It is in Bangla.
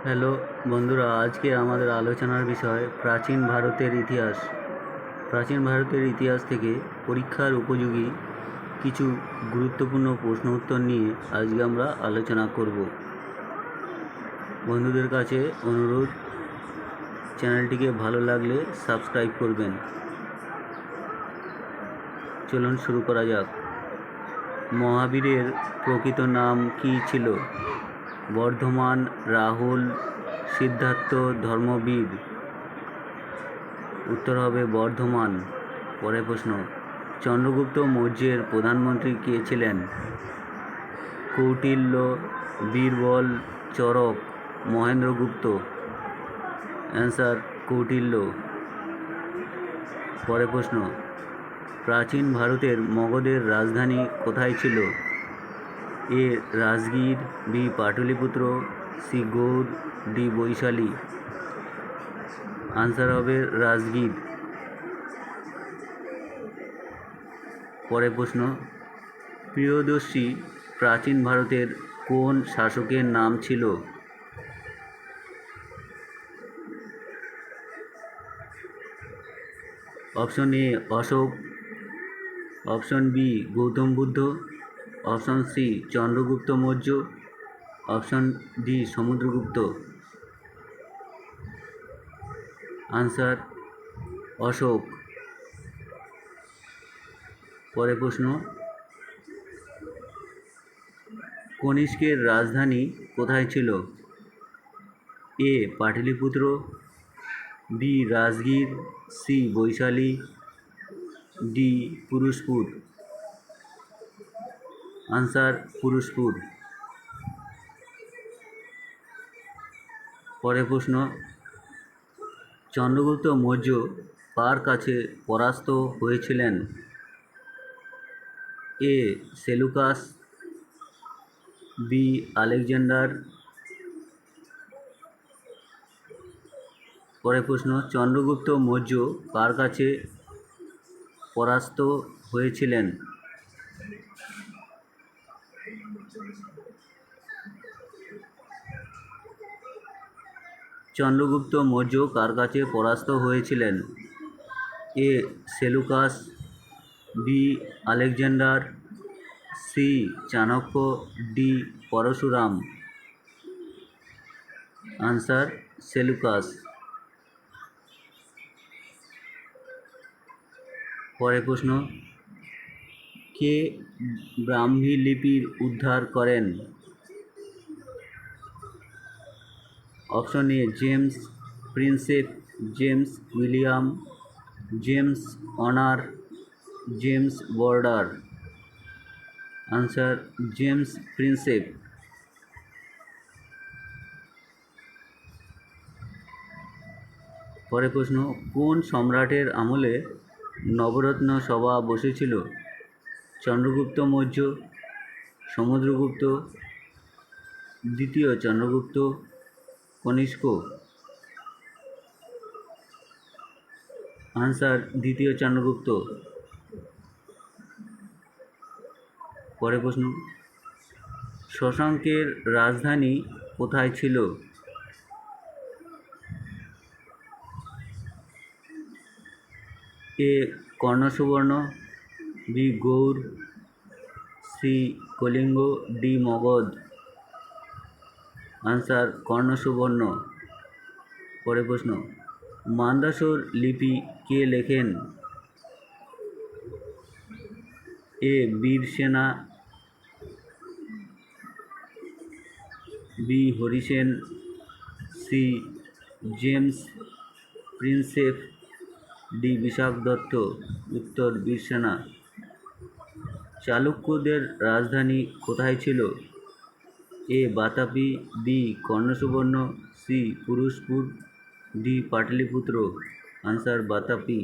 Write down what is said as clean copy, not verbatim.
হ্যালো বন্ধুরা, আজকে আমাদের আলোচনার বিষয় প্রাচীন ভারতের ইতিহাস। প্রাচীন ভারতের ইতিহাস থেকে পরীক্ষার উপযোগী কিছু গুরুত্বপূর্ণ প্রশ্ন উত্তর নিয়ে আজকে আমরা আলোচনা করব। বন্ধুদের কাছে অনুরোধ, চ্যানেলটিকে ভালো লাগলে সাবস্ক্রাইব করবেন। চলুন শুরু করা যাক। মহাবীরের প্রকৃত নাম কী ছিল? বর্ধমান, রাহুল, সিদ্ধার্থ, ধর্মবীর। উত্তর হবে বর্ধমান। পরের প্রশ্ন, চন্দ্রগুপ্ত মৌর্যের প্রধানমন্ত্রী কে ছিলেন? কৌটিল্য, বীরবল, চরক, মহেন্দ্রগুপ্ত। অ্যান্সার কৌটিল্য। পরের প্রশ্ন, প্রাচীন ভারতের মগধের রাজধানী কোথায় ছিল? A Rajgir, B Pataliputra, C Gaur, D Vaishali. Answer হবে রাজগীর। পরের প্রশ্ন, প্রিয়দর্শী প্রাচীন ভারতের কোন শাসকের নাম ছিল? Option A Ashoka, option B Gautam Buddha, option C Chandragupta Maurya, option D Samudragupta. Answer Ashoka. পরের প্রশ্ন, কনিষ্কের রাজধানী কোথায় ছিল? A Pataliputra, B Rajgir, C Vaishali, D Purushapura. Answer Purushapura. পরের প্রশ্ন, চন্দ্রগুপ্ত মৌর্য কার কাছে পরাস্ত হয়েছিলেন? A Seleucus, B Alexander. পরের প্রশ্ন, চন্দ্রগুপ্ত মৌর্য কার কাছে পরাস্ত হয়েছিলেন? চন্দ্রগুপ্ত মৌর্য কার কাছে পরাস্ত হয়েছিলেন? A Seleucus, B Alexander, C Chanakya, D Parashuram. Answer Seleucus. পরের প্রশ্ন, কে ব্রাহ্মী লিপির উদ্ধার করেন? Option A James Prinsep, James William, James Honor, James Border. Answer James Prinsep. পরের প্রশ্ন, কোন সম্রাটের আমলে নবরত্ন সভা বসেছিল? চন্দ্রগুপ্ত মৌর্য, সমুদ্রগুপ্ত, দ্বিতীয় চন্দ্রগুপ্ত, কনিষ্ক। আনসার দ্বিতীয় চন্দ্রগুপ্ত। পরের প্রশ্ন, শশাঙ্কের রাজধানী কোথায় ছিল? A Karnasubarna, B Gaur, C Kalinga, D Magadha. Answer Karnasubarna. পরের প্রশ্ন, মান্দাসর লিপি কে লেখেন? A Virasena, B Harisena, C James Prinsep, D Vishakha Datta. উত্তর বীরসেনা। চালুক্যদের রাজধানী কোথায় ছিল? A Vatapi, B Karnasubarna, C Purushapura, D Pataliputra. Answer Vatapi.